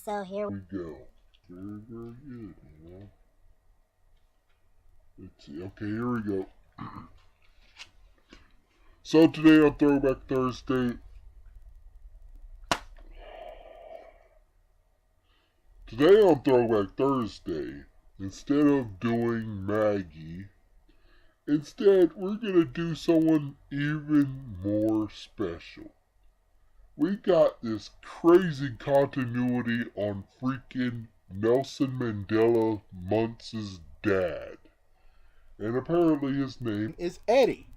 So here we go. Very, very good. Let's see. Okay, here we go. So today on Throwback Thursday, instead of doing Maggie, instead we're gonna do someone even more special. We got this crazy continuity on freaking Nelson Mandela Muntz's dad. And apparently his name is Eddie.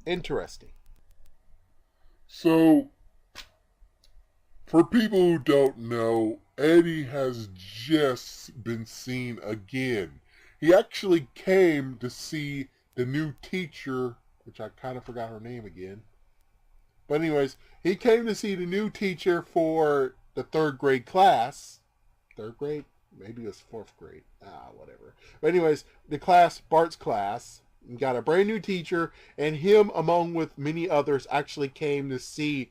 Interesting. So, for people who don't know, Eddie has just been seen again. He actually came to see the new teacher, which I kind of forgot her name again. But anyways, he came to see the new teacher for the third grade class. Third grade? Maybe it was fourth grade. Whatever. But anyways, the class, Bart's class, got a brand new teacher, and him, among with many others, actually came to see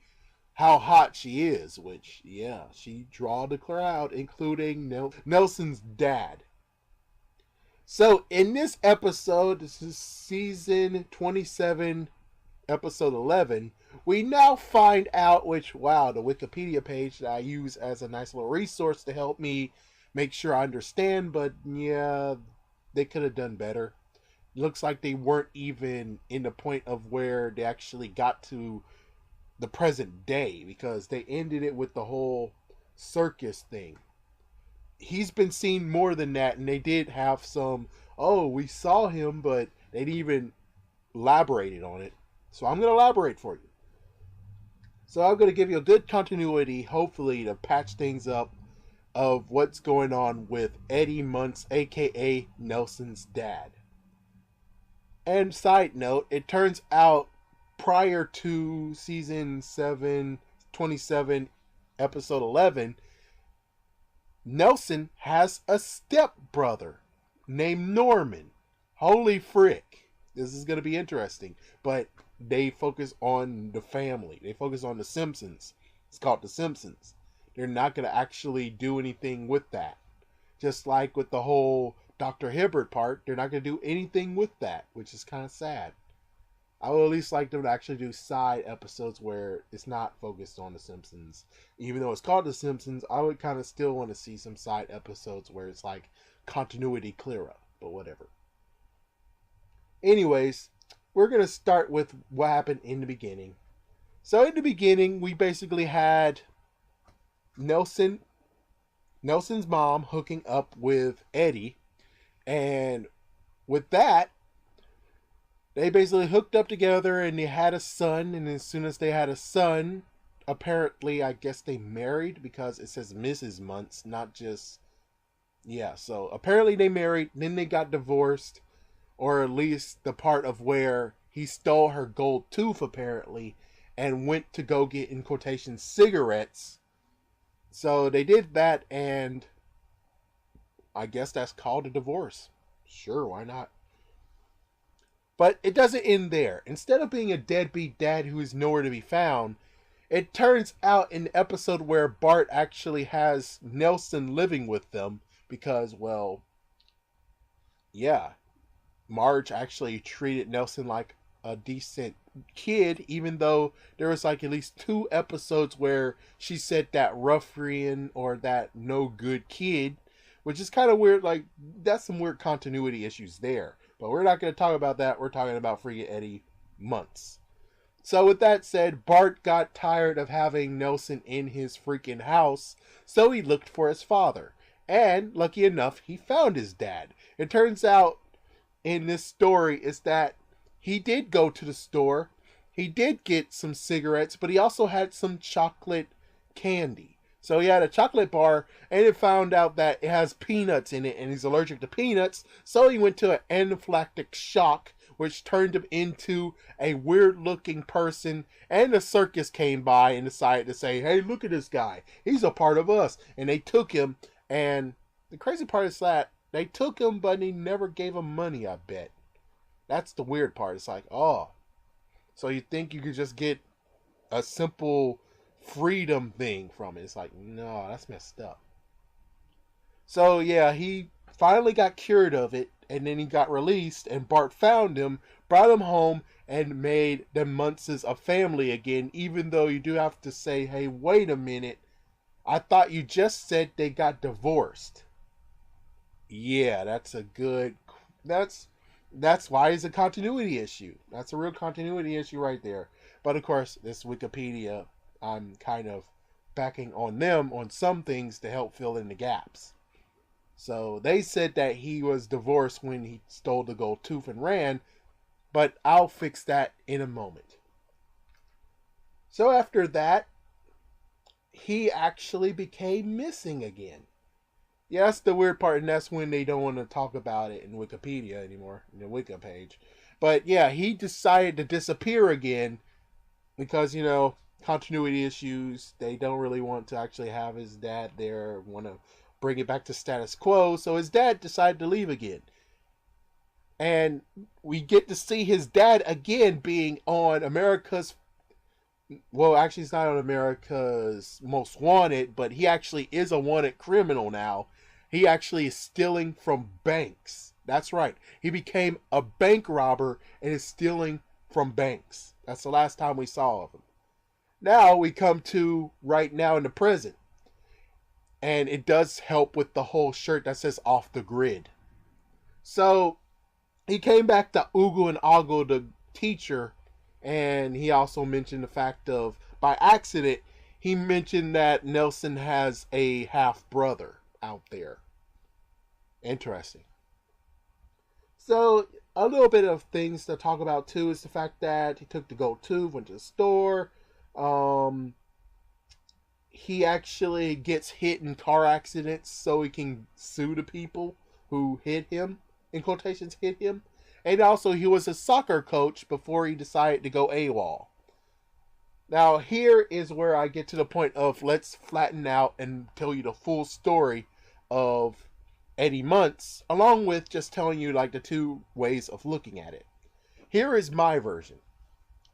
how hot she is, which, yeah, she drawed the crowd, including Nelson's dad. So, in this episode, this is season 27, episode 11, we now find out, which, wow, the Wikipedia page that I use as a nice little resource to help me make sure I understand, but yeah, they could have done better. Looks like they weren't even in the point of where they actually got to the present day, because they ended it with the whole circus thing. He's been seen more than that, and they did have some, oh, we saw him, but they didn't even elaborate on it. So I'm going to elaborate for you. So I'm going to give you a good continuity, hopefully, to patch things up of what's going on with Eddie Muntz, aka Nelson's dad. And side note, it turns out prior to season 7, 27, episode 11, Nelson has a stepbrother named Norman. Holy frick. This is going to be interesting. But they focus on the family. They focus on the Simpsons. It's called The Simpsons. They're not going to actually do anything with that. Just like with the whole Dr. Hibbert part, they're not going to do anything with that, which is kind of sad. I would at least like them to actually do side episodes where it's not focused on The Simpsons. Even though it's called The Simpsons, I would kind of still want to see some side episodes where it's like continuity clearer, but whatever. Anyways, we're going to start with what happened in the beginning. So in the beginning, we basically had Nelson's mom hooking up with Eddie, and with that, they basically hooked up together and they had a son, and as soon as they had a son, apparently, I guess they married, because it says Mrs. Muntz, not just, yeah, so apparently they married, then they got divorced, or at least the part of where he stole her gold tooth, apparently, and went to go get, in quotation, cigarettes. So they did that, and I guess that's called a divorce. Sure, why not? But it doesn't end there. Instead of being a deadbeat dad who is nowhere to be found, it turns out in the episode where Bart actually has Nelson living with them because, well, yeah, Marge actually treated Nelson like a decent kid, even though there was like at least 2 episodes where she said that ruffian or that no good kid, which is kind of weird. Like, that's some weird continuity issues there. But we're not going to talk about that. We're talking about freaking Eddie Muntz. So with that said, Bart got tired of having Nelson in his freaking house, so he looked for his father. And, lucky enough, he found his dad. It turns out, in this story, is that he did go to the store, he did get some cigarettes, but he also had some chocolate candy. So he had a chocolate bar, and it found out that it has peanuts in it, and he's allergic to peanuts, so he went to an anaphylactic shock, which turned him into a weird-looking person, and the circus came by and decided to say, hey, look at this guy, he's a part of us, and they took him, and the crazy part is that they took him, but they never gave him money, I bet. That's the weird part. It's like, oh, so you think you could just get a simple freedom thing from it. It's like, no, that's messed up. So yeah, he finally got cured of it, and then he got released, and Bart found him, brought him home, and made the Muntzes a family again, even though you do have to say, hey, wait a minute, I thought you just said they got divorced. Yeah, that's why it's a continuity issue. That's a real continuity issue right there. But of course, this Wikipedia, I'm kind of backing on them on some things to help fill in the gaps. So they said that he was divorced when he stole the gold tooth and ran, but I'll fix that in a moment. So after that, he actually became missing again. Yeah, that's the weird part, and that's when they don't want to talk about it in Wikipedia anymore, in the Wiki page. But yeah, he decided to disappear again because, continuity issues. They don't really want to actually have his dad there, want to bring it back to status quo. So his dad decided to leave again. And we get to see his dad again being on America's, well, actually, he's not on America's Most Wanted, but he actually is a wanted criminal now. He actually is stealing from banks. That's right. He became a bank robber and is stealing from banks. That's the last time we saw of him. Now we come to right now in the present. And it does help with the whole shirt that says off the grid. So he came back to Oogle and Ogle, the teacher, and he also mentioned the fact of, by accident, he mentioned that Nelson has a half brother out there. Interesting. So a little bit of things to talk about too is the fact that he took the gold tooth, went to the store. He actually gets hit in car accidents so he can sue the people who hit him, in quotations, hit him. And also he was a soccer coach before he decided to go AWOL. Now here is where I get to the point of let's flatten out and tell you the full story of Eddie Muntz, along with just telling you like the two ways of looking at it. Here is my version.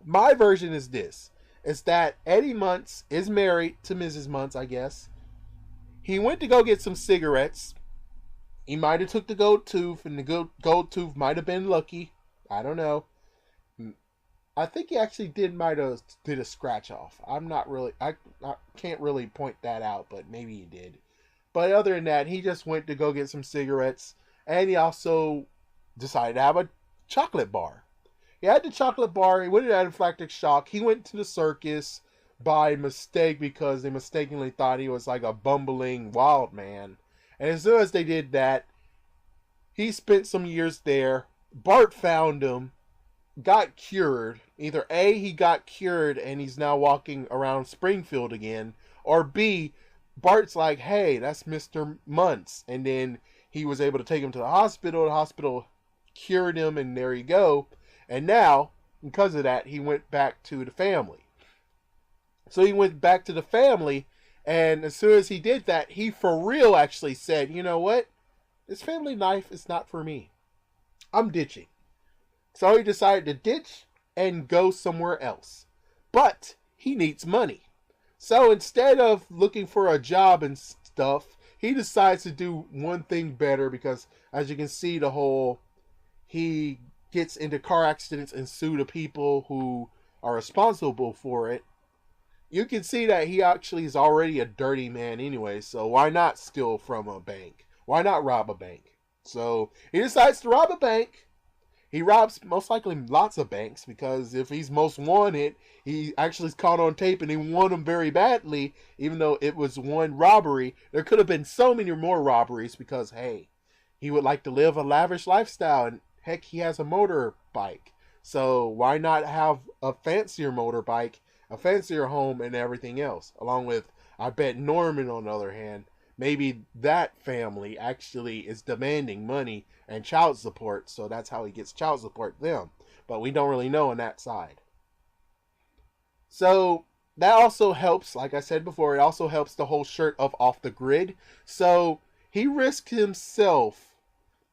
My version is this. Is that Eddie Muntz is married to Mrs. Muntz, I guess. He went to go get some cigarettes. He might have took the gold tooth, and the gold tooth might have been lucky. I don't know. I think he actually did a scratch off. I can't really point that out, but maybe he did. But other than that, he just went to go get some cigarettes, and he also decided to have a chocolate bar. He had the chocolate bar. He went to anaphylactic shock. He went to the circus by mistake because they mistakenly thought he was like a bumbling wild man. And as soon as they did that, he spent some years there. Bart found him, got cured. Either A, he got cured and he's now walking around Springfield again, or B, Bart's like, hey, that's Mr. Muntz. And then he was able to take him to the hospital. The hospital cured him, and there you go. And now, because of that, he went back to the family. So he went back to the family, and as soon as he did that, he for real actually said, you know what? This family life is not for me. I'm ditching. So he decided to ditch and go somewhere else. But he needs money. So instead of looking for a job and stuff, he decides to do one thing better because, as you can see, he gets into car accidents and sue the people who are responsible for it. You can see that he actually is already a dirty man anyway, so why not steal from a bank? Why not rob a bank? So he decides to rob a bank. He robs most likely lots of banks because if he's most wanted, he actually is caught on tape and he won them very badly, even though it was one robbery. There could have been so many more robberies because, hey, he would like to live a lavish lifestyle, and heck, he has a motorbike. So why not have a fancier motorbike, a fancier home, and everything else? Along with, I bet Norman, on the other hand, maybe that family actually is demanding money and child support, so that's how he gets child support them. But we don't really know on that side. So that also helps, like I said before, it also helps the whole shirt of off the grid. So he risked himself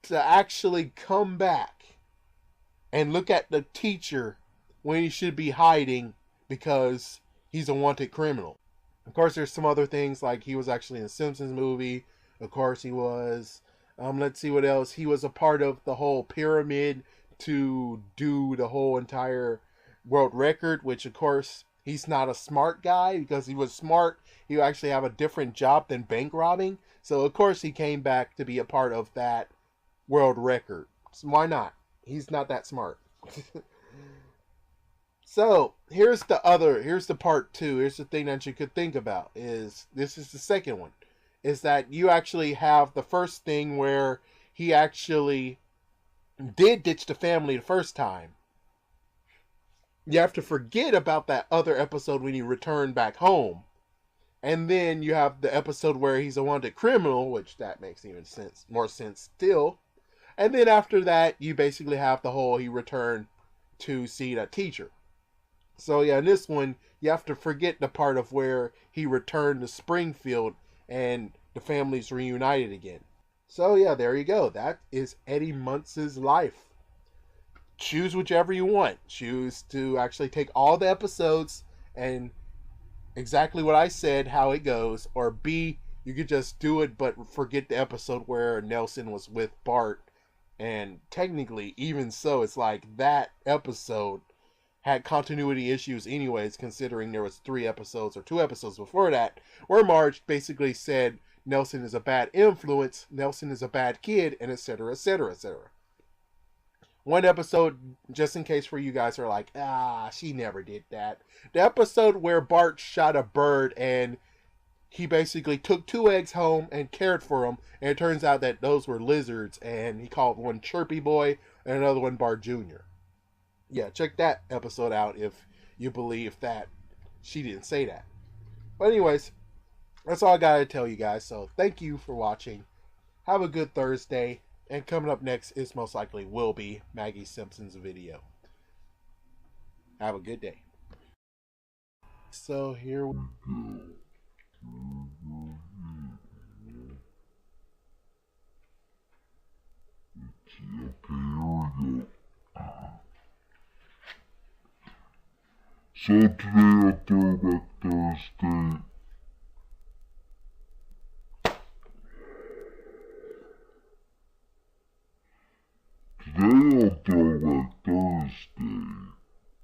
to actually come back and look at the teacher when he should be hiding because he's a wanted criminal. Of course, there's some other things, like he was actually in the Simpsons movie. Of course, he was. Let's see what else. He was a part of the whole pyramid to do the whole entire world record, which, of course, he's not a smart guy, because he was smart, he would actually have a different job than bank robbing. So, of course, he came back to be a part of that world record. So why not? He's not that smart. So here's the part two. Here's the thing that you could think about, is this is the second one, is that you actually have the first thing where he actually did ditch the family the first time. You have to forget about that other episode when he returned back home. And then you have the episode where he's a wanted criminal, which that makes even more sense still. And then after that, you basically have the whole he returned to see that teacher. So yeah, in this one, you have to forget the part of where he returned to Springfield and the family's reunited again. So yeah, there you go. That is Eddie Muntz's life. Choose whichever you want. Choose to actually take all the episodes and exactly what I said, how it goes, or B, you could just do it but forget the episode where Nelson was with Bart. And technically, even so, it's like that episode had continuity issues anyways, considering there was 3 episodes or 2 episodes before that where Marge basically said Nelson is a bad influence, Nelson is a bad kid, and etc, etc, etc. One episode, just in case for you guys are like, she never did that. The episode where Bart shot a bird and he basically took 2 eggs home and cared for them, and it turns out that those were lizards, and he called one Chirpy Boy and another one Bart Jr. Yeah, check that episode out if you believe that she didn't say that. But anyways, that's all I gotta tell you guys. So thank you for watching. Have a good Thursday. And coming up next is most likely will be Maggie Simpson's video. Have a good day. So here we go. So today on Throwback Thursday,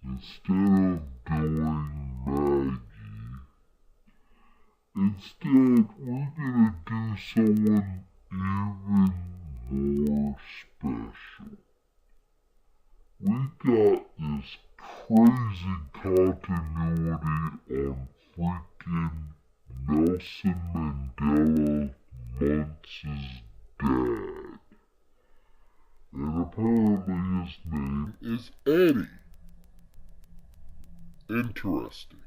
instead of doing Maggie, instead we're gonna do someone even more special. We got this crazy continuity on freaking Nelson Mandela Muntz's dad. And apparently his name is Eddie. Interesting.